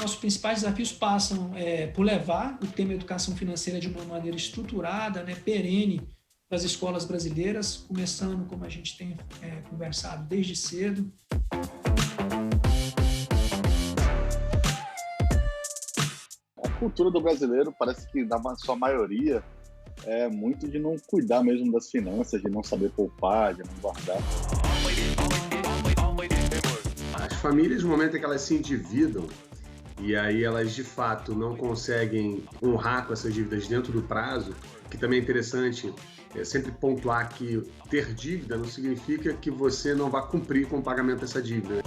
nossos principais desafios passam por levar o tema educação financeira de uma maneira estruturada, né, perene, para as escolas brasileiras, começando, como a gente tem conversado desde cedo. A cultura do brasileiro parece que, na sua maioria, é muito de não cuidar mesmo das finanças, de não saber poupar, de não guardar. As famílias, no momento em que elas se endividam, e aí elas de fato não conseguem honrar com essas dívidas dentro do prazo, que também é interessante sempre pontuar que ter dívida não significa que você não vai cumprir com o pagamento dessa dívida.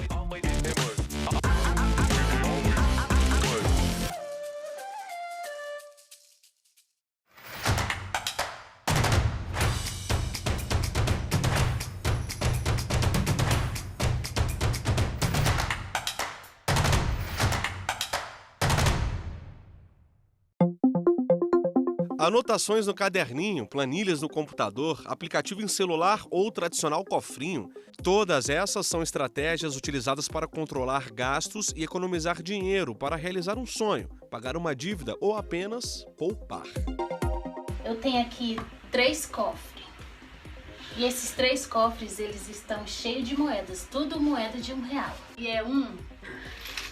Anotações no caderninho, planilhas no computador, aplicativo em celular ou tradicional cofrinho. Todas essas são estratégias utilizadas para controlar gastos e economizar dinheiro para realizar um sonho, pagar uma dívida ou apenas poupar. Eu tenho aqui 3 cofres. E esses 3 cofres, eles estão cheios de moedas, tudo moeda de R$1. E é 1,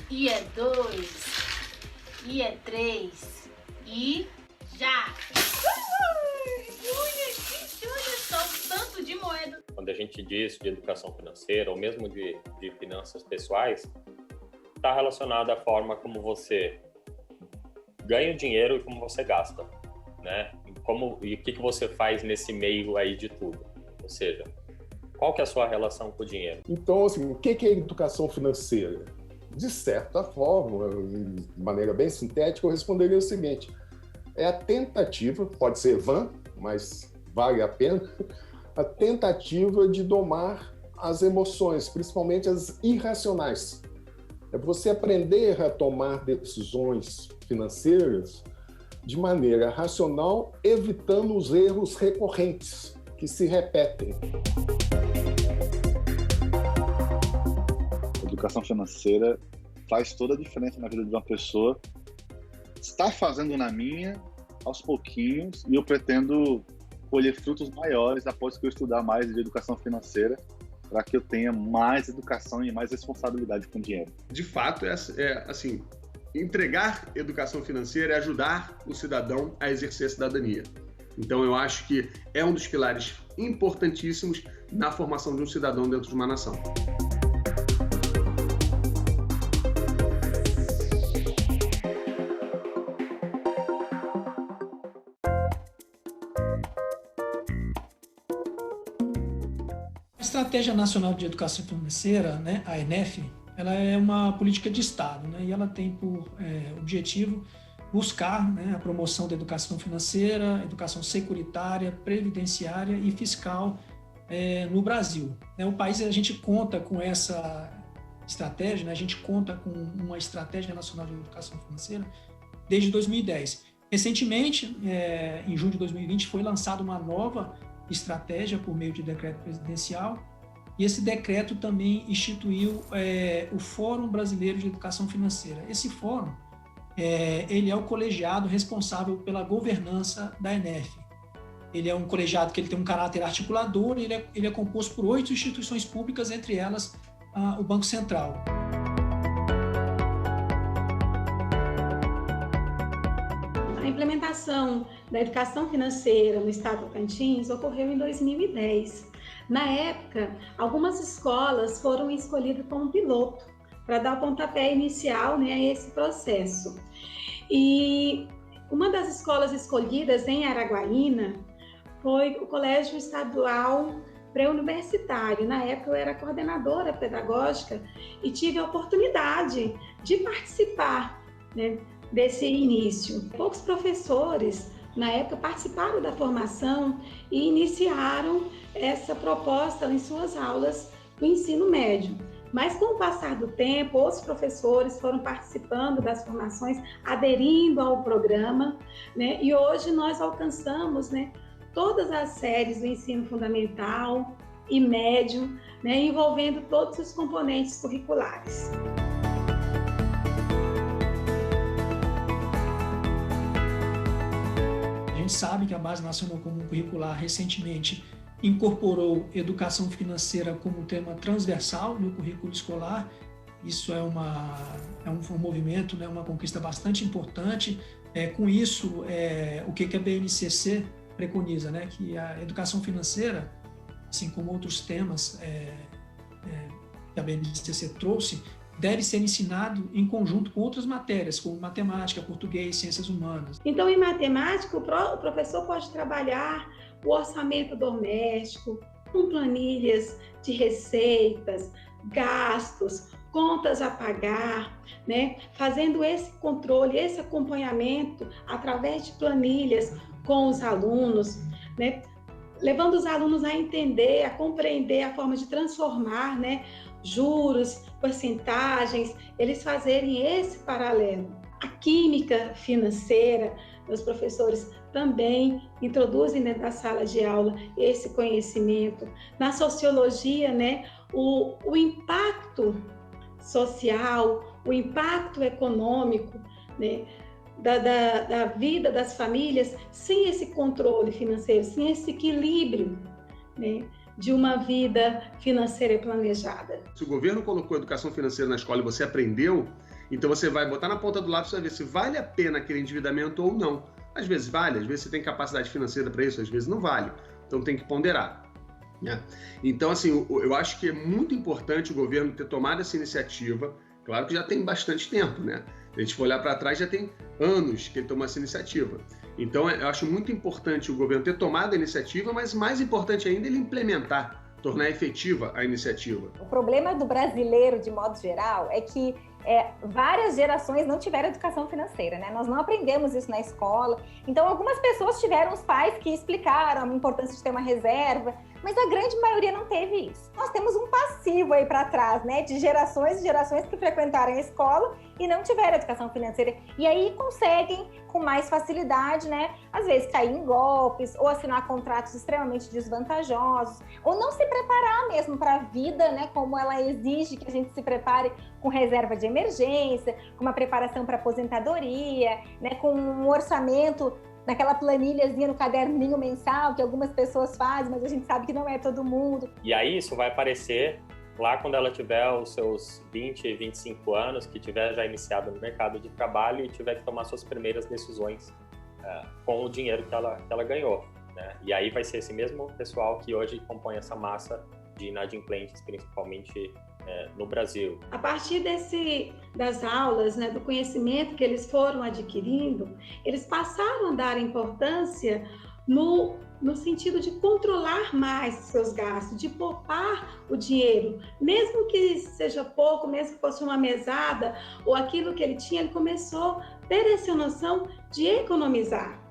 e é 2, e é 3, e... já! Olha só o tanto de moeda! Quando a gente diz de educação financeira, ou mesmo de finanças pessoais, está relacionado à forma como você ganha o dinheiro e como você gasta, né? E o que você faz nesse meio aí de tudo. Ou seja, qual que é a sua relação com o dinheiro? Então, assim, o que é educação financeira? De certa forma, de maneira bem sintética, eu responderia o seguinte: é a tentativa, pode ser vã, mas vale a pena, a tentativa de domar as emoções, principalmente as irracionais. É você aprender a tomar decisões financeiras de maneira racional, evitando os erros recorrentes que se repetem. A educação financeira faz toda a diferença na vida de uma pessoa. Está fazendo na minha, aos pouquinhos, e eu pretendo colher frutos maiores após que eu estudar mais de educação financeira, para que eu tenha mais educação e mais responsabilidade com o dinheiro. De fato, assim, entregar educação financeira é ajudar o cidadão a exercer a cidadania. Então, eu acho que é um dos pilares importantíssimos na formação de um cidadão dentro de uma nação. A Estratégia Nacional de Educação Financeira, né, a ENEF, ela é uma política de Estado, né, e ela tem por objetivo buscar, né, a promoção da educação financeira, educação securitária, previdenciária e fiscal no Brasil. O país, a gente conta com essa estratégia, né, a gente conta com uma Estratégia Nacional de Educação Financeira desde 2010. Recentemente, em junho de 2020, foi lançada uma nova estratégia por meio de decreto presidencial, e esse decreto também instituiu o Fórum Brasileiro de Educação Financeira. Esse fórum, ele é o colegiado responsável pela governança da ENEF. Ele é um colegiado que ele tem um caráter articulador, e ele é composto por 8 instituições públicas, entre elas o Banco Central. A implementação da educação financeira no estado do Tocantins ocorreu em 2010. Na época, algumas escolas foram escolhidas como piloto para dar o pontapé inicial, né, a esse processo. E uma das escolas escolhidas em Araguaína foi o Colégio Estadual Pré-Universitário. Na época eu era coordenadora pedagógica e tive a oportunidade de participar, né, desse início. Poucos professores na época participaram da formação e iniciaram essa proposta em suas aulas do ensino médio. Mas com o passar do tempo, outros professores foram participando das formações, aderindo ao programa, né? E hoje nós alcançamos, né, todas as séries do ensino fundamental e médio, né, envolvendo todos os componentes curriculares. gente sabe que a Base Nacional Comum Curricular recentemente incorporou educação financeira como tema transversal no currículo escolar. Isso é um movimento, né, uma conquista bastante importante. Com isso, o que a BNCC preconiza, né, que a educação financeira, assim como outros temas que a BNCC trouxe, deve ser ensinado em conjunto com outras matérias, como matemática, português, ciências humanas. Então, em matemática, o professor pode trabalhar o orçamento doméstico, com planilhas de receitas, gastos, contas a pagar, né? Fazendo esse controle, esse acompanhamento através de planilhas com os alunos, né? Levando os alunos a entender, a compreender a forma de transformar, né, juros, porcentagens, eles fazerem esse paralelo. A química financeira, os professores também introduzem dentro da sala de aula esse conhecimento. Na sociologia, né, o impacto social, o impacto econômico, né, da vida das famílias, sem esse controle financeiro, sem esse equilíbrio, né, de uma vida financeira planejada. Se o governo colocou educação financeira na escola e você aprendeu, então você vai botar na ponta do lápis e vai ver se vale a pena aquele endividamento ou não. Às vezes vale, às vezes você tem capacidade financeira para isso, às vezes não vale. Então tem que ponderar. Né? Então, assim, eu acho que é muito importante o governo ter tomado essa iniciativa. Claro que já tem bastante tempo, né? Se a gente for olhar para trás, já tem anos que ele tomou essa iniciativa. Então, eu acho muito importante o governo ter tomado a iniciativa, mas mais importante ainda ele implementar, tornar efetiva a iniciativa. O problema do brasileiro, de modo geral, é que várias gerações não tiveram educação financeira, né? Nós não aprendemos isso na escola. Então, algumas pessoas tiveram os pais que explicaram a importância de ter uma reserva, mas a grande maioria não teve isso. Nós temos um passivo aí para trás, né? De gerações e gerações que frequentaram a escola e não tiveram educação financeira. E aí conseguem, com mais facilidade, né? Às vezes cair em golpes, ou assinar contratos extremamente desvantajosos, ou não se preparar mesmo para a vida, né? Como ela exige que a gente se prepare com reserva de emergência, com uma preparação para aposentadoria, né? Com um orçamento naquela planilhazinha no caderninho mensal que algumas pessoas fazem, mas a gente sabe que não é todo mundo. E aí isso vai aparecer lá quando ela tiver os seus 20, 25 anos, que tiver já iniciado no mercado de trabalho e tiver que tomar suas primeiras decisões com o dinheiro que ela ganhou. Né? E aí vai ser esse mesmo pessoal que hoje compõe essa massa de inadimplentes, principalmente no Brasil. A partir das aulas, né, do conhecimento que eles foram adquirindo, eles passaram a dar importância no sentido de controlar mais seus gastos, de poupar o dinheiro, mesmo que seja pouco, mesmo que fosse uma mesada ou aquilo que ele tinha, ele começou a ter essa noção de economizar.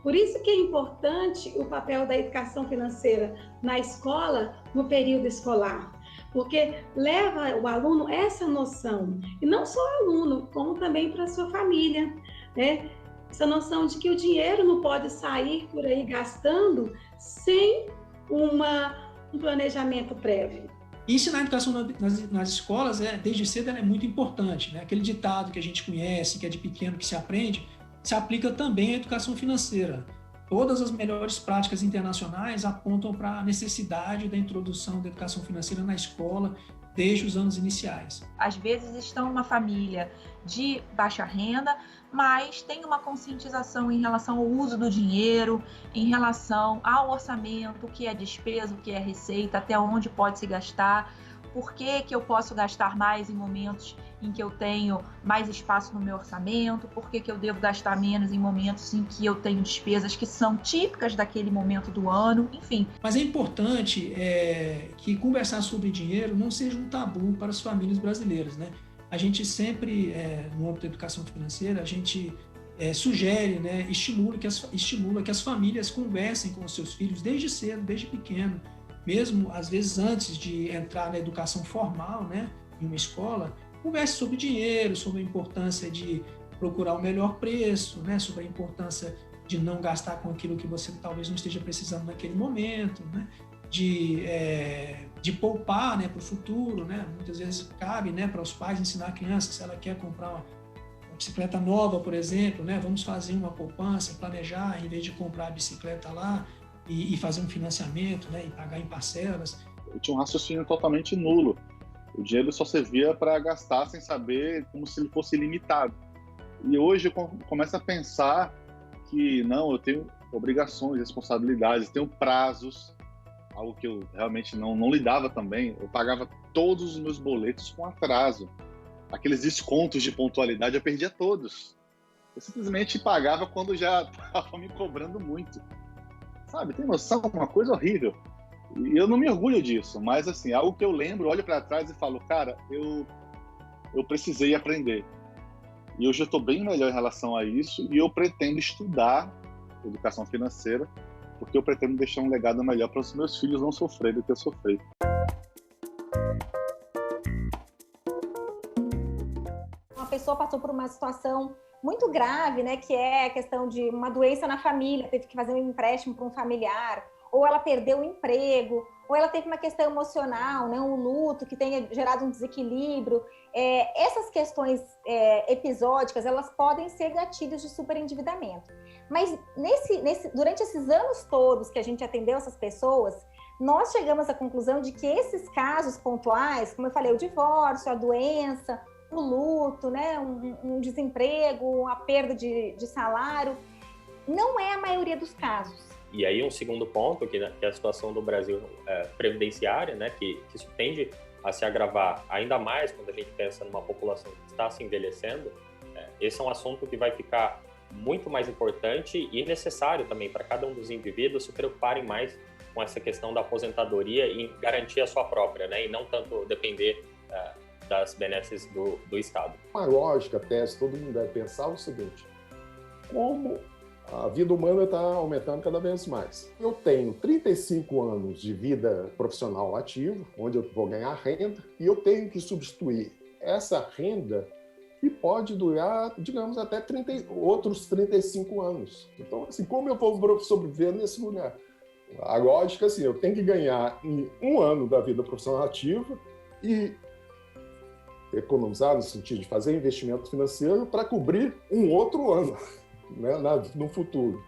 Por isso que é importante o papel da educação financeira na escola, no período escolar, porque leva o aluno essa noção, e não só o aluno, como também para a sua família, né? Essa noção de que o dinheiro não pode sair por aí gastando sem um planejamento prévio. Ensinar a educação nas escolas, desde cedo, ela é muito importante. Né? Aquele ditado que a gente conhece, que é de pequeno que se aprende, se aplica também à educação financeira. Todas as melhores práticas internacionais apontam para a necessidade da introdução da educação financeira na escola desde os anos iniciais. Às vezes estão numa família de baixa renda, mas tem uma conscientização em relação ao uso do dinheiro, em relação ao orçamento, o que é despesa, o que é receita, até onde pode se gastar, por que eu posso gastar mais em momentos em que eu tenho mais espaço no meu orçamento, por que eu devo gastar menos em momentos em que eu tenho despesas que são típicas daquele momento do ano, enfim. Mas é importante que conversar sobre dinheiro não seja um tabu para as famílias brasileiras, né? A gente sempre, no âmbito da educação financeira, a gente sugere, né, estimula que as famílias conversem com os seus filhos desde cedo, desde pequeno, mesmo às vezes antes de entrar na educação formal, né, em uma escola, converse sobre dinheiro, sobre a importância de procurar o melhor preço, né, sobre a importância de não gastar com aquilo que você talvez não esteja precisando naquele momento, né, de poupar, né, para o futuro, né, muitas vezes cabe, né, para os pais ensinar a criança, se ela quer comprar bicicleta nova, por exemplo, né? Vamos fazer uma poupança, planejar, em vez de comprar a bicicleta lá e fazer um financiamento, né? E pagar em parcelas. Eu tinha um raciocínio totalmente nulo. O dinheiro só servia para gastar sem saber, como se ele fosse ilimitado. E hoje eu começo a pensar que não, eu tenho obrigações, responsabilidades, tenho prazos, algo que eu realmente não lidava também. Eu pagava todos os meus boletos com atraso. Aqueles descontos de pontualidade eu perdia todos. Eu simplesmente pagava quando já estava me cobrando muito. Sabe, tem noção? Uma coisa horrível. E eu não me orgulho disso, mas assim, algo que eu lembro, olho para trás e falo, cara, eu precisei aprender. E hoje eu estou bem melhor em relação a isso e eu pretendo estudar educação financeira, porque eu pretendo deixar um legado melhor para os meus filhos não sofrerem do que eu sofri. Uma pessoa passou por uma situação muito grave, né, que é a questão de uma doença na família, teve que fazer um empréstimo para um familiar, ou ela perdeu o emprego, ou ela teve uma questão emocional, né, um luto que tenha gerado um desequilíbrio. Essas questões episódicas, elas podem ser gatilhos de superendividamento. Mas durante esses anos todos que a gente atendeu essas pessoas, nós chegamos à conclusão de que esses casos pontuais, como eu falei, o divórcio, a doença, o luto, né, um desemprego, a perda de salário, não é a maioria dos casos. E aí um segundo ponto, que é a situação do Brasil previdenciária, né, que isso tende a se agravar ainda mais quando a gente pensa numa população que está se envelhecendo. Esse é um assunto que vai ficar muito mais importante e necessário também para cada um dos indivíduos se preocuparem mais com essa questão da aposentadoria e garantir a sua própria, né, e não tanto depender das benesses do Estado. Uma lógica, tese, todo mundo deve pensar é o seguinte: como a vida humana está aumentando cada vez mais. Eu tenho 35 anos de vida profissional ativa, onde eu vou ganhar renda, e eu tenho que substituir essa renda que pode durar, digamos, até outros 35 anos. Então, assim, como eu vou sobreviver nesse lugar? A lógica, assim, eu tenho que ganhar em um ano da vida profissional ativa e economizar no sentido de fazer investimento financeiro para cobrir um outro ano, né, no futuro.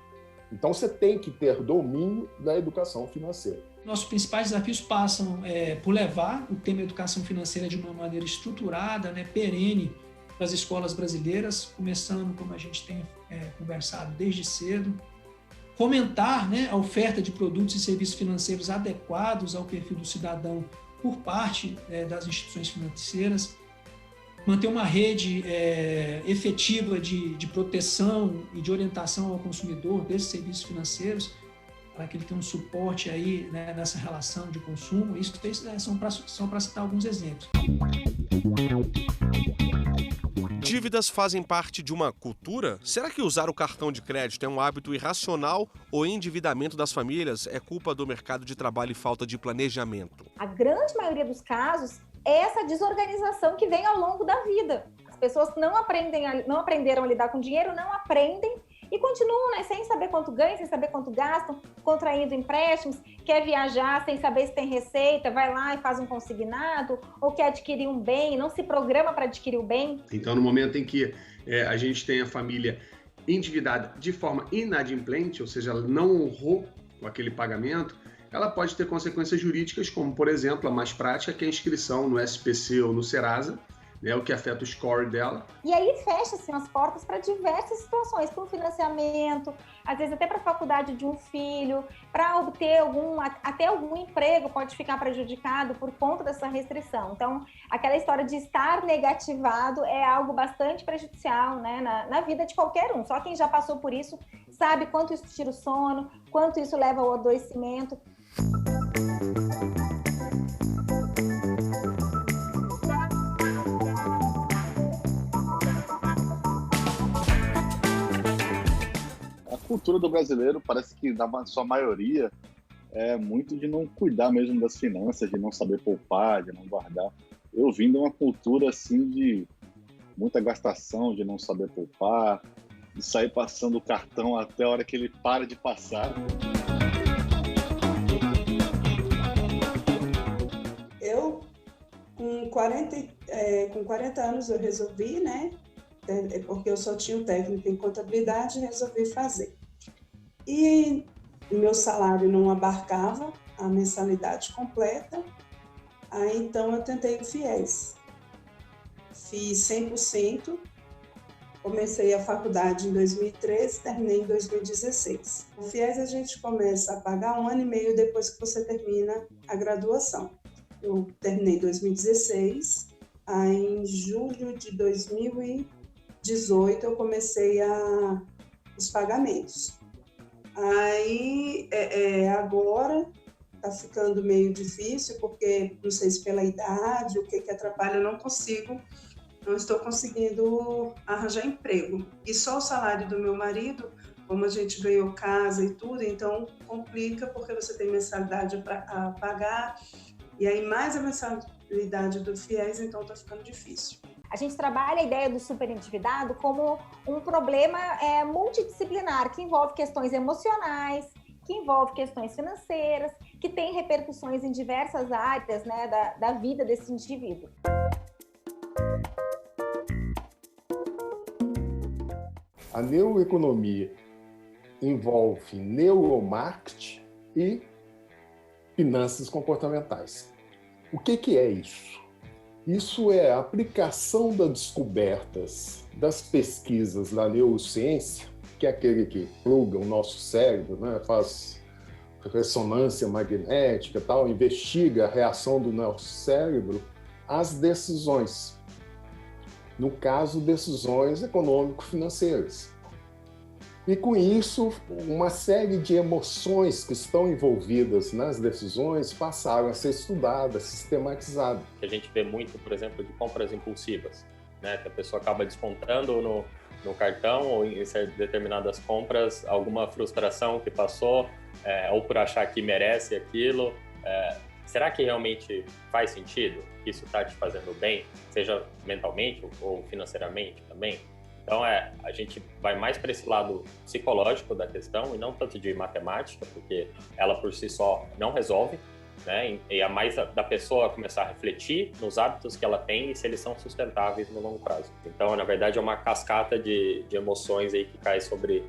Então, você tem que ter domínio da educação financeira. Nossos principais desafios passam por levar o tema educação financeira de uma maneira estruturada, né, perene, para as escolas brasileiras, começando, como a gente tem conversado desde cedo, fomentar, né, a oferta de produtos e serviços financeiros adequados ao perfil do cidadão por parte das instituições financeiras, manter uma rede efetiva de proteção e de orientação ao consumidor desses serviços financeiros, para que ele tenha um suporte aí, né, nessa relação de consumo. Isso são para citar alguns exemplos. Dívidas fazem parte de uma cultura? Será que usar o cartão de crédito é um hábito irracional ou endividamento das famílias é culpa do mercado de trabalho e falta de planejamento? A grande maioria dos casos é essa desorganização que vem ao longo da vida. As pessoas não aprenderam a lidar com dinheiro, não aprendem e continuam, né, sem saber quanto ganham, sem saber quanto gastam, contraindo empréstimos, quer viajar sem saber se tem receita, vai lá e faz um consignado, ou quer adquirir um bem, não se programa para adquirir o bem. Então, no momento em que a gente tem a família endividada de forma inadimplente, ou seja, ela não honrou com aquele pagamento, ela pode ter consequências jurídicas, como, por exemplo, a mais prática, que é a inscrição no SPC ou no Serasa, né, o que afeta o score dela. E aí fecha-se as portas para diversas situações, para um financiamento, às vezes até para a faculdade de um filho, para obter até algum emprego pode ficar prejudicado por conta dessa restrição. Então, aquela história de estar negativado é algo bastante prejudicial, né, na vida de qualquer um. Só quem já passou por isso sabe quanto isso tira o sono, quanto isso leva ao adoecimento. A cultura do brasileiro parece que, na sua maioria, é muito de não cuidar mesmo das finanças, de não saber poupar, de não guardar. Eu vim de uma cultura assim de muita gastação, de não saber poupar, de sair passando o cartão até a hora que ele para de passar. Eu, com 40 anos, eu resolvi, né, porque eu só tinha o técnico em contabilidade e resolvi fazer. E o meu salário não abarcava a mensalidade completa, aí então eu tentei o FIES. Fiz 100%, comecei a faculdade em 2013, terminei em 2016. O FIES a gente começa a pagar 1 ano e meio depois que você termina a graduação. Eu terminei em 2016, aí em julho de 2018 eu comecei os pagamentos. Aí agora está ficando meio difícil, porque não sei se pela idade, o que atrapalha, eu não estou conseguindo arranjar emprego. E só o salário do meu marido, como a gente ganhou casa e tudo, então complica, porque você tem mensalidade a pagar, e aí mais a mensalidade do FIES, então está ficando difícil. A gente trabalha a ideia do superendividado como um problema multidisciplinar, que envolve questões emocionais, que envolve questões financeiras, que tem repercussões em diversas áreas, né, da vida desse indivíduo. A neuroeconomia envolve neuromarketing e finanças comportamentais. O que é isso? Isso é a aplicação das descobertas das pesquisas da neurociência, que é aquele que pluga o nosso cérebro, né? Faz ressonância magnética, tal, investiga a reação do nosso cérebro às decisões. No caso, decisões econômico-financeiras. E com isso, uma série de emoções que estão envolvidas nas decisões passaram a ser estudadas, sistematizadas. A gente vê muito, por exemplo, de compras impulsivas, né? Que a pessoa acaba descontando no cartão ou em determinadas compras alguma frustração que passou, ou por achar que merece aquilo. Será que realmente faz sentido? Que isso está te fazendo bem, seja mentalmente ou financeiramente também? Então, a gente vai mais para esse lado psicológico da questão e não tanto de matemática, porque ela por si só não resolve, né? E é mais da pessoa começar a refletir nos hábitos que ela tem e se eles são sustentáveis no longo prazo. Então, na verdade, é uma cascata de emoções aí que cai sobre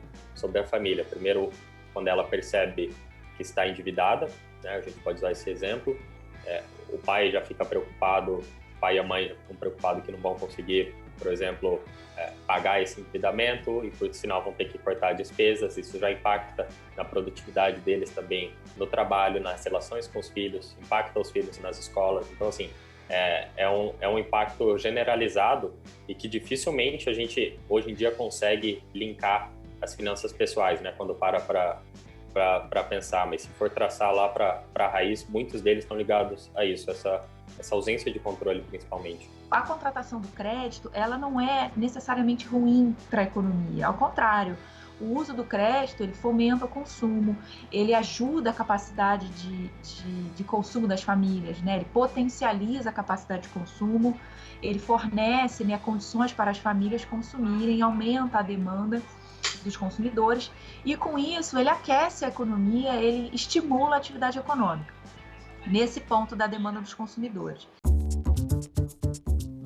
a família. Primeiro, quando ela percebe que está endividada, né? A gente pode usar esse exemplo. O pai já fica preocupado, o pai e a mãe ficam preocupados que não vão conseguir, por exemplo, pagar esse endividamento e, por sinal, vão ter que cortar despesas. Isso já impacta na produtividade deles também, no trabalho, nas relações com os filhos, impacta os filhos nas escolas. Então, assim, é um impacto generalizado e que dificilmente a gente, hoje em dia, consegue linkar as finanças pessoais, né? Quando para pensar, mas se for traçar lá para a raiz, muitos deles estão ligados a isso, essa ausência de controle, principalmente. A contratação do crédito, ela não é necessariamente ruim para a economia, ao contrário. O uso do crédito, ele fomenta o consumo, ele ajuda a capacidade de consumo das famílias, né? Ele potencializa a capacidade de consumo, ele fornece, né, condições para as famílias consumirem, aumenta a demanda dos consumidores e, com isso, ele aquece a economia, ele estimula a atividade econômica, nesse ponto da demanda dos consumidores.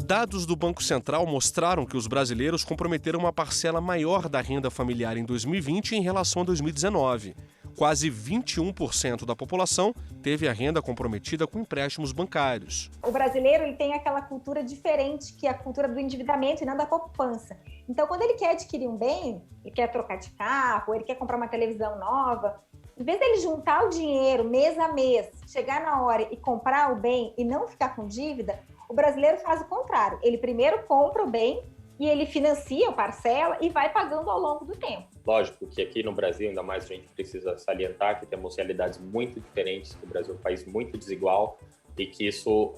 Dados do Banco Central mostraram que os brasileiros comprometeram uma parcela maior da renda familiar em 2020 em relação a 2019. Quase 21% da população teve a renda comprometida com empréstimos bancários. O brasileiro, ele tem aquela cultura diferente, que é a cultura do endividamento e não da poupança. Então, quando ele quer adquirir um bem, ele quer trocar de carro, ele quer comprar uma televisão nova, em vez dele juntar o dinheiro mês a mês, chegar na hora e comprar o bem e não ficar com dívida, o brasileiro faz o contrário. Ele primeiro compra o bem e ele financia, parcela e vai pagando ao longo do tempo. Lógico que aqui no Brasil, ainda mais a gente precisa salientar que temos realidades muito diferentes, que o Brasil é um país muito desigual e que isso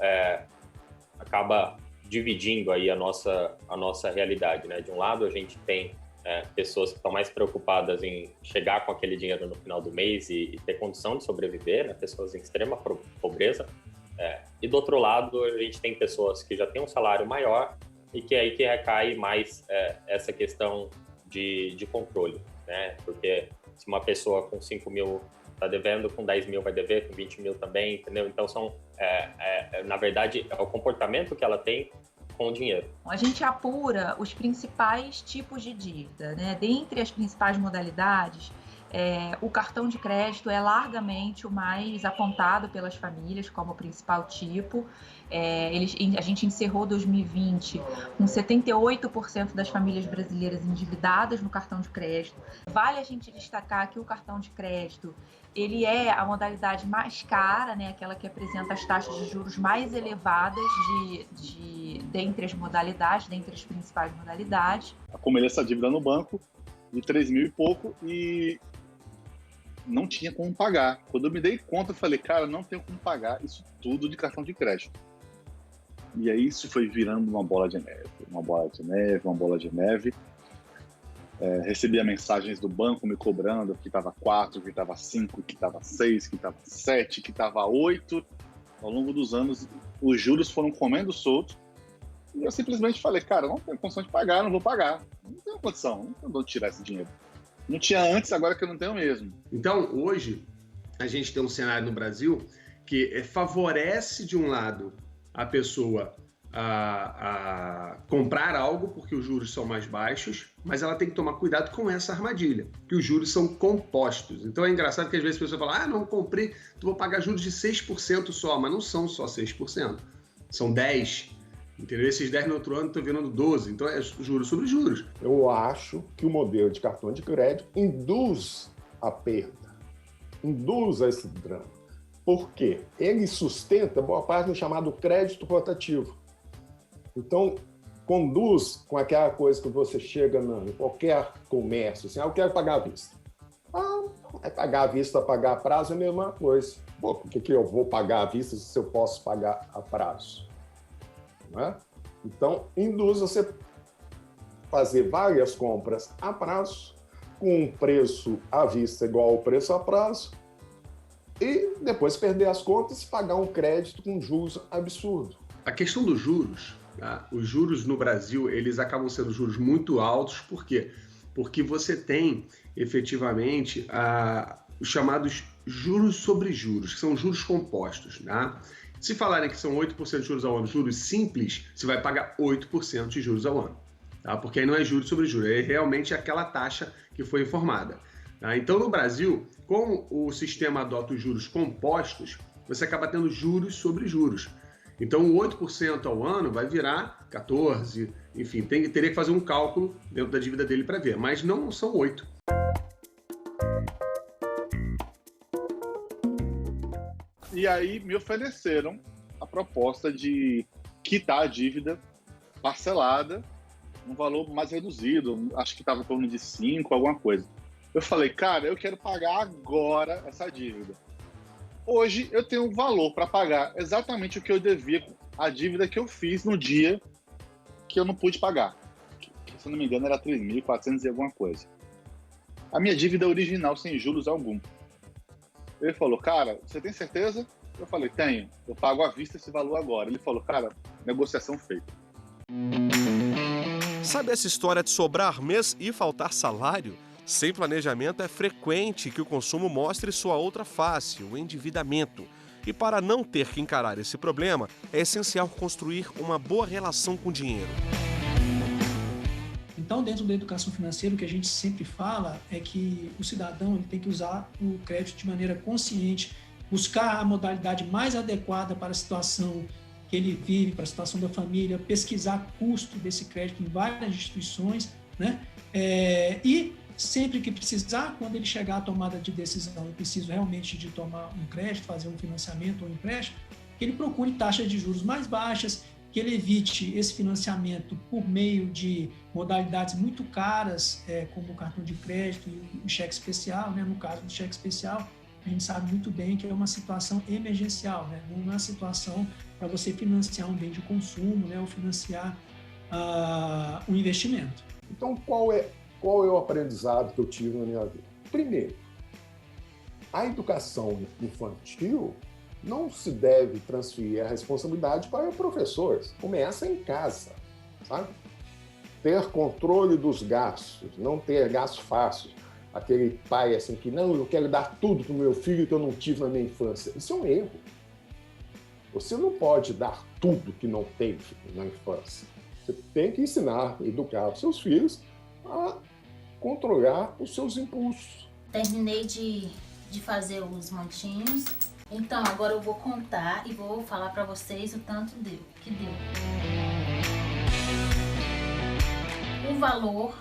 acaba dividindo aí a nossa realidade, né? De um lado, a gente tem pessoas que estão mais preocupadas em chegar com aquele dinheiro no final do mês e ter condição de sobreviver, né? Pessoas em extrema pobreza. E do outro lado, a gente tem pessoas que já têm um salário maior e que aí que recai mais essa questão de controle, né? Porque se uma pessoa com 5 mil está devendo, com 10 mil vai dever, com 20 mil também, entendeu? Então, na verdade, é o comportamento que ela tem com o dinheiro. A gente apura os principais tipos de dívida, né? Dentre as principais modalidades, o cartão de crédito é largamente o mais apontado pelas famílias como o principal tipo. A gente encerrou 2020 com 78% das famílias brasileiras endividadas no cartão de crédito. Vale a gente destacar que o cartão de crédito ele é a modalidade mais cara, né? Aquela que apresenta as taxas de juros mais elevadas dentre as modalidades, dentre as principais modalidades. Acumulei essa dívida no banco de 3 mil e pouco e não tinha como pagar. Quando eu me dei conta, eu falei, cara, não tenho como pagar isso tudo de cartão de crédito. E aí isso foi virando uma bola de neve, uma bola de neve, uma bola de neve. Recebia mensagens do banco me cobrando que estava 4, que estava 5, que estava 6, que estava 7, que estava 8. Ao longo dos anos, os juros foram comendo solto. E eu simplesmente falei, cara, não tenho condição de pagar, não vou pagar. Não tenho condição, não tenho de onde tirar esse dinheiro. Não tinha antes, agora que eu não tenho mesmo. Então, hoje, a gente tem um cenário no Brasil que favorece, de um lado, a pessoa a comprar algo porque os juros são mais baixos, mas ela tem que tomar cuidado com essa armadilha, que os juros são compostos. Então é engraçado que às vezes a pessoa fala, não comprei, vou pagar juros de 6% só, mas não são só 6%, são 10%. Entendeu? Esses 10 no outro ano estão virando 12, então é juros sobre juros. Eu acho que o modelo de cartão de crédito induz a perda, induz a esse drama. Por quê? Ele sustenta boa parte do chamado crédito rotativo. Então, conduz com aquela coisa que você chega em qualquer comércio, assim, eu quero pagar à vista. Pagar à vista, pagar a prazo é a mesma coisa. Por que eu vou pagar à vista se eu posso pagar a prazo? Não é? Então, induz você fazer várias compras a prazo, com um preço à vista igual ao preço a prazo, e depois perder as contas e pagar um crédito com juros absurdos. A questão dos juros, tá? Os juros no Brasil, eles acabam sendo juros muito altos, por quê? Porque você tem, efetivamente, os chamados juros sobre juros, que são juros compostos, tá? Se falarem que são 8% de juros ao ano, juros simples, você vai pagar 8% de juros ao ano, tá? Porque aí não é juros sobre juros, é realmente aquela taxa que foi informada. Tá? Então, no Brasil, como o sistema adota os juros compostos, você acaba tendo juros sobre juros. Então, o 8% ao ano vai virar 14%, enfim, teria que fazer um cálculo dentro da dívida dele para ver, mas não são 8%. E aí me ofereceram a proposta de quitar a dívida parcelada, um valor mais reduzido, acho que estava em torno de 5, alguma coisa. Eu falei, cara, eu quero pagar agora essa dívida. Hoje eu tenho um valor para pagar exatamente o que eu devia, a dívida que eu fiz no dia que eu não pude pagar. Que, se não me engano, era 3.400 e alguma coisa. A minha dívida original, sem juros algum. Ele falou, cara, você tem certeza? Eu falei, tenho. Eu pago à vista esse valor agora. Ele falou, cara, negociação feita. Sabe essa história de sobrar mês e faltar salário? Sem planejamento é frequente que o consumo mostre sua outra face, o endividamento. E para não ter que encarar esse problema, é essencial construir uma boa relação com o dinheiro. Então, dentro da educação financeira, o que a gente sempre fala é que o cidadão ele tem que usar o crédito de maneira consciente, buscar a modalidade mais adequada para a situação que ele vive, para a situação da família, pesquisar custo desse crédito em várias instituições, né? E sempre que precisar, quando ele chegar à tomada de decisão, eu preciso realmente de tomar um crédito, fazer um financiamento ou um empréstimo, que ele procure taxas de juros mais baixas, que ele evite esse financiamento por meio de modalidades muito caras, como o cartão de crédito e o cheque especial, né? No caso do cheque especial, a gente sabe muito bem que é uma situação emergencial, né? Não é uma situação para você financiar um bem de consumo, né? Ou financiar um investimento. Então, qual é o aprendizado que eu tive na minha vida? Primeiro, a educação infantil não se deve transferir a responsabilidade para professores. Começa em casa, sabe? Ter controle dos gastos, não ter gastos fáceis. Aquele pai assim que, não, eu quero dar tudo para o meu filho que eu não tive na minha infância. Isso é um erro. Você não pode dar tudo que não teve na infância. Você tem que ensinar, educar os seus filhos a controlar os seus impulsos. Terminei de fazer os montinhos. Então, agora eu vou contar e vou falar para vocês o tanto que deu. O valor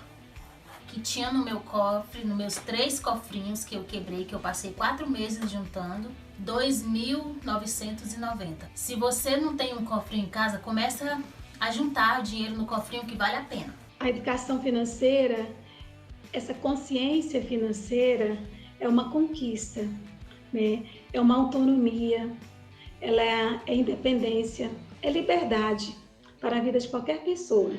que tinha no meu cofre, nos meus 3 cofrinhos que eu quebrei, que eu passei 4 meses juntando, R$ 2.990. Se você não tem um cofrinho em casa, começa a juntar o dinheiro no cofrinho que vale a pena. A educação financeira, essa consciência financeira é uma conquista, né? É uma autonomia, ela é independência, é liberdade para a vida de qualquer pessoa.